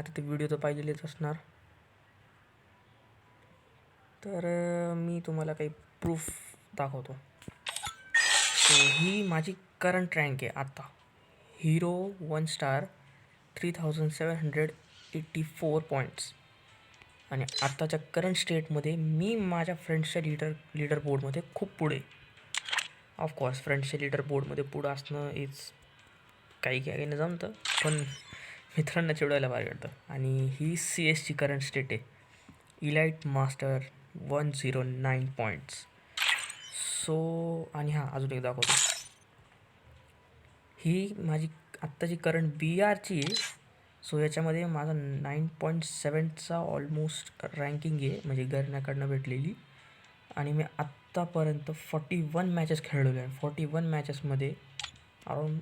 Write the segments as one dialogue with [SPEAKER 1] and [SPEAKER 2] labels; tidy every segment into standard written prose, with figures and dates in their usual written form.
[SPEAKER 1] आता ते व्हिडिओ तर पाहिलेलेच असणार. तर मी तुम्हाला काही प्रूफ दाखवतो. सो ही माझी करंट रँक आहे आता. Hero 1 star 3784 points. आणि आत्ताच्या करंट स्टेटमध्ये मी माझ्या फ्रेंड्सच्या लीडर बोर्डमध्ये खूप पुढे. ऑफकोर्स फ्रेंड्सच्या लीडर बोर्डमध्ये पुढं असणं इज काही न जमतं, पण मित्रांना चिडवायला भारी वाटतं. आणि ही CS ची करंट स्टेट आहे. Elite master 109 points. सो आणि हां अजून एक दाखवतो. ही माझी आत्ताची करंट BRची आहे. सो याच्यामध्ये माझा 9.7चा ऑलमोस्ट रँकिंग आहे, म्हणजे घरण्याकडनं भेटलेली. आणि मी आत्तापर्यंत 41 मॅचेस खेळलेलो आहे. 41 मॅचेसमध्ये अराऊंड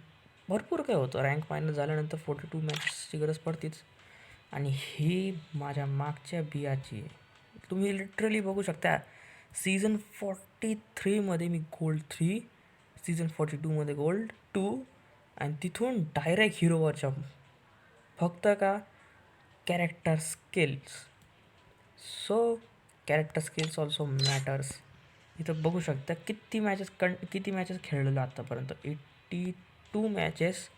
[SPEAKER 1] भरपूर काय होतं. रँक फायनल झाल्यानंतर 42 मॅचेसची गरज पडतीच. आणि ही माझ्या मागच्या BRची आहे. तुम्ही लिटरली बघू शकता. सीझन 43मध्ये मी गोल्ड 3, सीझन 42मध्ये गोल्ड 2 आणि तिथून डायरेक्ट हिरोवर जंप. फक्त का character skills. So character skills also matters. इथं बघू शकता किती मॅचेस खेळलेलो आत्तापर्यंत. 82 मॅचेस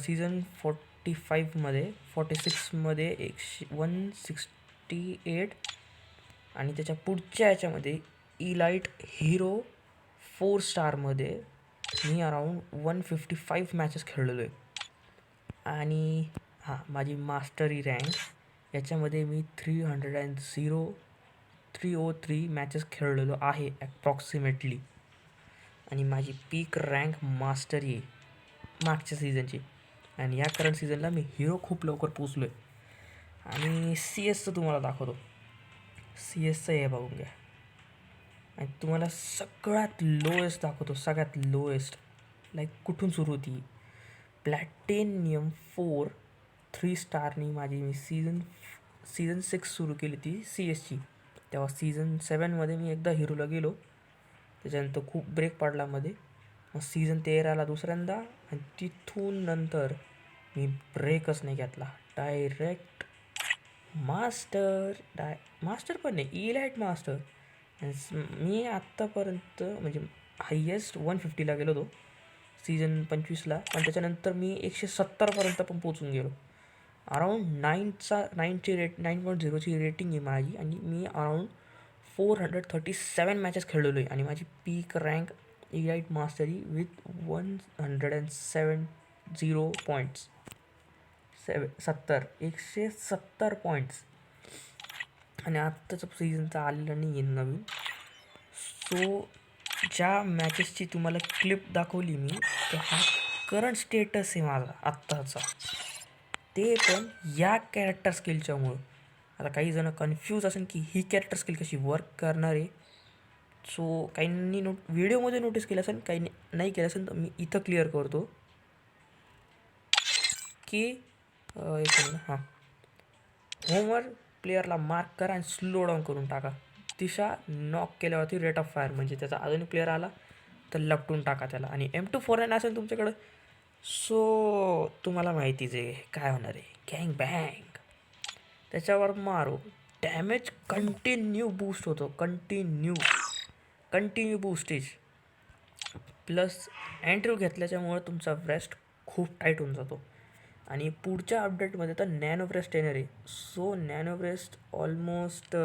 [SPEAKER 1] सीझन 45मध्ये, 46मध्ये 168 आणि त्याच्या पुढच्या याच्यामध्ये इलाइट हिरो 4 स्टारमध्ये मी अराऊंड 155 मॅचेस खेळलेलो आहे. आणि हां माझी मास्टरी रँक याच्यामध्ये मी 303 मॅचेस खेळलेलो आहे ॲप्रॉक्सिमेटली. आणि माझी पीक रँक मास्टरी आहे मागच्या सीझनची. आणि या करंट सीझनला मी हिरो खूप लवकर पोचलो आहे. आणि CSचं तुम्हाला दाखवतो. CSचं हे बघून घ्या. आणि तुम्हाला सगळ्यात लोएस्ट दाखवतो. सगळ्यात लोएस्ट लाईक कुठून सुरू होती. प्लॅटिनियम 4 3 स्टारनी मी सीझन 6 सुरू केली ती CSची. तेव्हा सीझन 7मध्ये मी एकदा हिरोला गेलो. त्याच्यानंतर खूप ब्रेक पडला मध्ये. मग सीझन 13ला दुसऱ्यांदा आणि तिथून नंतर मी ब्रेकच नाही घेतला. डायरेक्ट मास्टर पण नाही, इलाइट मास्टर. मी आत्तापर्यंत म्हणजे हायेस्ट 150ला गेलो होतो सीझन 25ला. पण त्याच्यानंतर मी 170पर्यंत पण पोचून गेलो. अराऊंड 9.0ची रेटिंग आहे माझी. आणि मी अराऊंड 437 मॅचेस खेळलेलो आहे. आणि माझी peak rank elite mastery with 170 points. 170 points. आणि आत्ताचं सीझनचं आलेलं नाही आहे नवीन. सो ज्या मॅचेसची तुम्हाला क्लिप दाखवली मी, तर हा करंट स्टेटस आहे माझा आत्ताचा. ते पण या कॅरेक्टर स्किलच्यामुळं. आता काही जण कन्फ्यूज असेल की ही कॅरेक्टर स्किल कशी वर्क करणार आहे. सो काहींनी व्हिडिओमध्ये नोटीस केलं असेल, काही नाही केलं असेल, तर मी इथं क्लिअर करतो की एक मिनिट. हां होमवर प्लेअरला मार्क करा आणि स्लो डाऊन करून टाका. दिशा नॉक केल्यावरती रेट ऑफ फायर, म्हणजे त्याचा अजून प्लेअर आला तर लपटून टाका त्याला. आणि M249 असेल तुमच्याकडं, सो तुम्हाला माहितीच आहे काय होणार आहे. गँग बँग त्याच्यावर मारो. डॅमेज कंटिन्यू बूस्ट होतो. कंटिन्यू बूस्टेज. प्लस अँड्रू घेतल्याच्यामुळं तुमचा वेस्ट खूप टाईट होऊन जातो. आणि पुढच्या अपडेटमध्ये तर नॅनो ब्रेस्ट येणार आहे. सो नॅनो ब्रेस्ट ऑलमोस्ट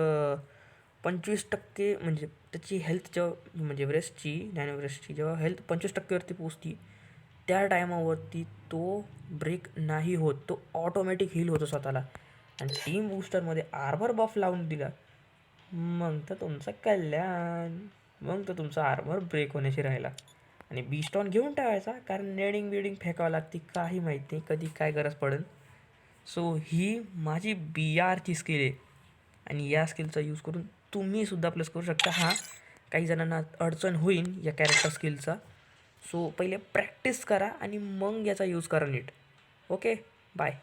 [SPEAKER 1] 25%, म्हणजे त्याची हेल्थ जेव्हा, म्हणजे ब्रेस्टची, नॅनो ब्रेस्टची जेव्हा हेल्थ 25%वरती पोचती, त्या टायमावरती तो ब्रेक नाही होत. तो ऑटोमॅटिक हील होतो स्वतःला. आणि टीम बूस्टरमध्ये आर्मर बफ लावून दिला, मग तर तुमचं कल्याण. मग तर तुमचा आर्मर ब्रेक होण्याशी राहिला. आणि बीस्टॉन घेऊन ठेवायचा, कारण नेडिंग फेकावं लागते, काही माहीत नाही कधी काय गरज पडेल. सो ही माझी BRची स्किल आहे. आणि या स्किलचा यूज करून तुम्हीसुद्धा प्लस करू शकता. हां काही जणांना अडचण होईल या कॅरेक्टर स्किलचा. सो पहिले प्रॅक्टिस करा आणि मग याचा यूज करा नीट. Okay bye.